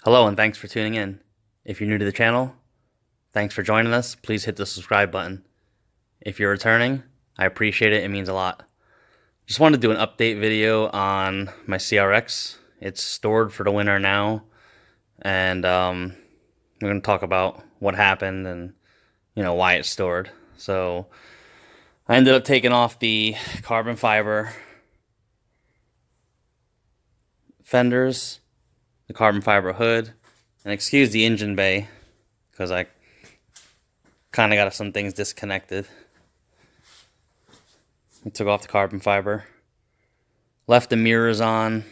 Hello and thanks for tuning in. If you're new to the channel, thanks for joining us. Please hit the subscribe button. If you're returning, I appreciate it. It means a lot. Just wanted to do an update video on my CRX. It's stored for the winter now, and we're going to talk about what happened and why it's stored. So I ended up taking off the carbon fiber fenders, the carbon fiber hood, and excuse the engine bay because I kind of got some things disconnected. I took off the carbon fiber, left the mirrors on,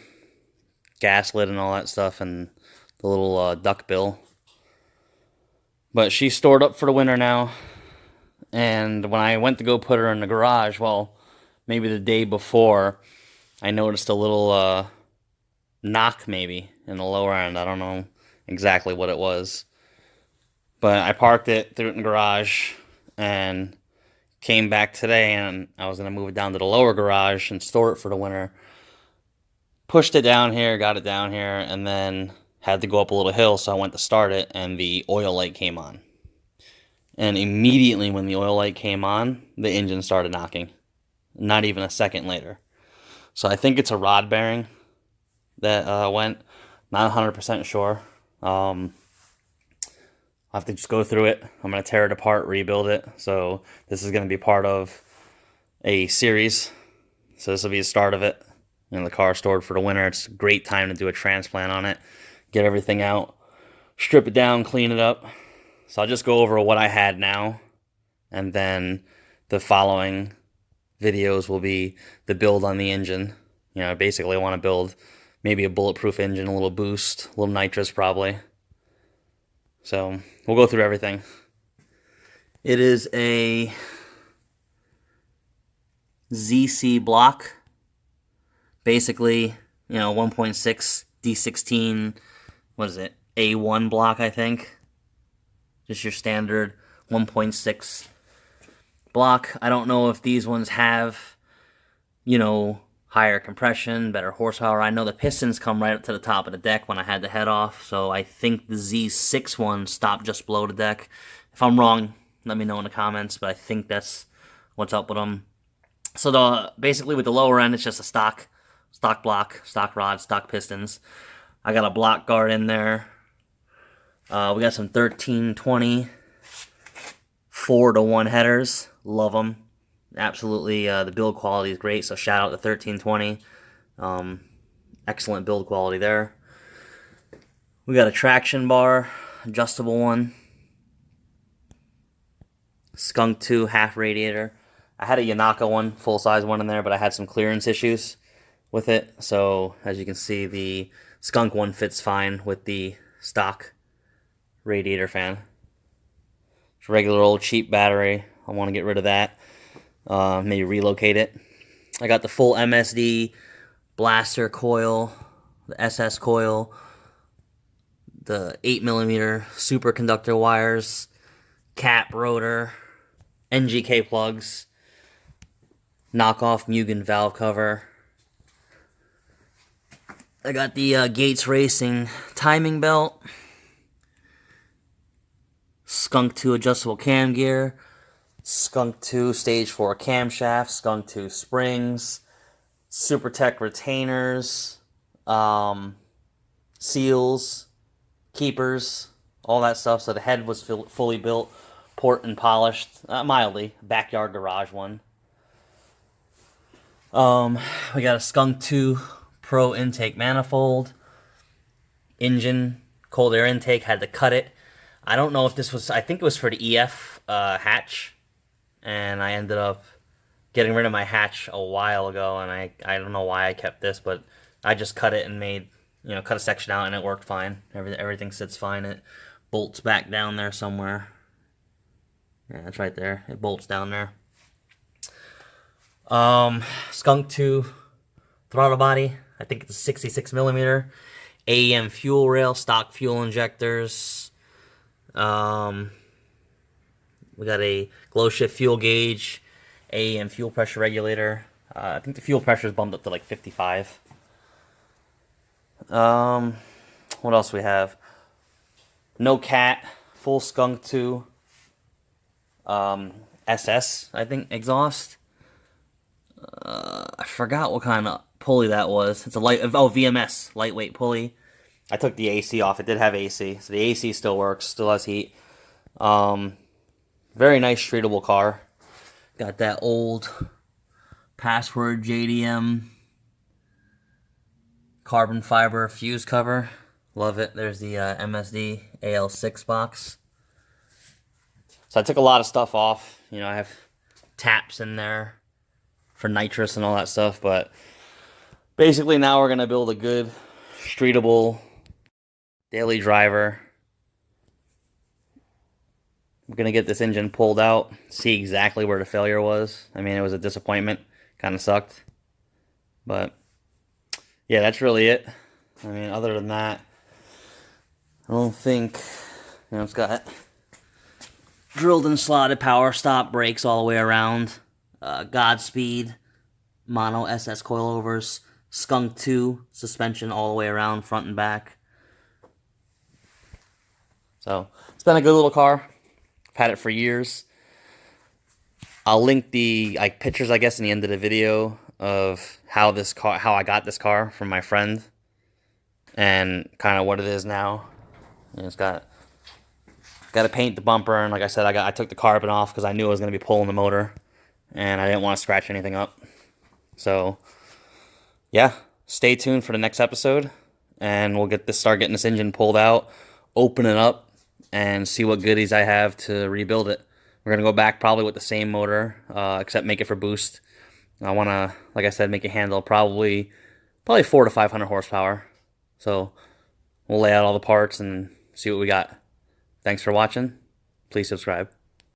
gaslit and all that stuff, and the little duck bill. But she's stored up for the winter now, and when I went to go put her in the garage, well, maybe the day before, I noticed a little knock maybe in the lower end. I don't know exactly what it was, but I parked it, threw it in the garage, and came back today, and I was going to move it down to the lower garage and store it for the winter. Pushed it down here, got it down here, and then had to go up a little hill, so I went to start it, and the oil light came on. And immediately when the oil light came on, the engine started knocking. Not even a second later. So I think it's a rod bearing that went. Not 100% sure. I'll have to just go through it. I'm going to tear it apart, rebuild it. So this is going to be part of a series. So this will be the start of it. The car stored for the winter. It's a great time to do a transplant on it. Get everything out. Strip it down, clean it up. So I'll just go over what I had now. And then the following videos will be the build on the engine. Basically I want to build maybe a bulletproof engine, a little boost, a little nitrous probably. So we'll go through everything. It is a ZC block. Basically, 1.6 D16, what is it? A1 block, I think. Just your standard 1.6 block. I don't know if these ones have, higher compression, better horsepower. I know the pistons come right up to the top of the deck when I had the head off, so I think the Z6 one stopped just below the deck. If I'm wrong, let me know in the comments, but I think that's what's up with them. So basically with the lower end, it's just a stock block, stock rod, stock pistons. I got a block guard in there. We got some 1320 4-to-1 headers. Love them. Absolutely, the build quality is great, so shout out to 1320. Excellent build quality there. We got a traction bar, adjustable one. Skunk 2 half radiator. I had a Yanaka one, full-size one in there, but I had some clearance issues with it. So, as you can see, the Skunk one fits fine with the stock radiator fan. It's a regular old cheap battery. I want to get rid of that. Maybe relocate it. I got the full MSD blaster coil, the SS coil, the 8mm superconductor wires, cap rotor, NGK plugs, knockoff Mugen valve cover. I got the Gates Racing timing belt, Skunk 2 adjustable cam gear, Skunk 2 Stage 4 camshaft, Skunk 2 springs, v-tec retainers, seals, keepers, all that stuff. So the head was fully built, port and polished, mildly, backyard garage one. We got a Skunk 2 Pro intake manifold, engine, cold air intake, had to cut it. I don't know if this was, I think it was for the EF hatch. And I ended up getting rid of my hatch a while ago, and I don't know why I kept this, but I just cut it and made, cut a section out, and it worked fine. Everything sits fine. It bolts back down there somewhere. Yeah, that's right there. It bolts down there. Skunk 2 throttle body. I think it's a 66mm. AEM fuel rail, stock fuel injectors. We got a glow shift fuel gauge, AEM fuel pressure regulator. I think the fuel pressure is bumped up to like 55. What else we have? No cat, full skunk 2, SS, I think, exhaust. I forgot what kind of pulley that was. It's a VMS, lightweight pulley. I took the AC off. It did have AC, so the AC still works, still has heat. Very nice streetable car. Got that old Password JDM carbon fiber fuse cover. Love it. There's the MSD AL6 box. So I took a lot of stuff off. You know, I have taps in there for nitrous and all that stuff. But basically now we're going to build a good streetable daily driver. We're going to get this engine pulled out, see exactly where the failure was. I mean, it was a disappointment. Kind of sucked. But yeah, that's really it. I mean, other than that, I don't think, you know, it's got drilled and slotted power stop brakes all the way around. Godspeed, mono SS coilovers, Skunk 2 suspension all the way around, front and back. So it's been a good little car. I've had it for years. I'll link the pictures, I guess, in the end of the video of how I got this car from my friend, and kind of what it is now. And it's got to paint the bumper, and like I said, I took the carbon off because I knew I was going to be pulling the motor, and I didn't want to scratch anything up. So yeah, stay tuned for the next episode, and we'll start getting this engine pulled out, open it up, and see what goodies I have to rebuild it. We're going to go back probably with the same motor, except make it for boost. I want to, like I said, make it handle probably 400 to 500 horsepower. So we'll lay out all the parts and see what we got. Thanks for watching. Please subscribe.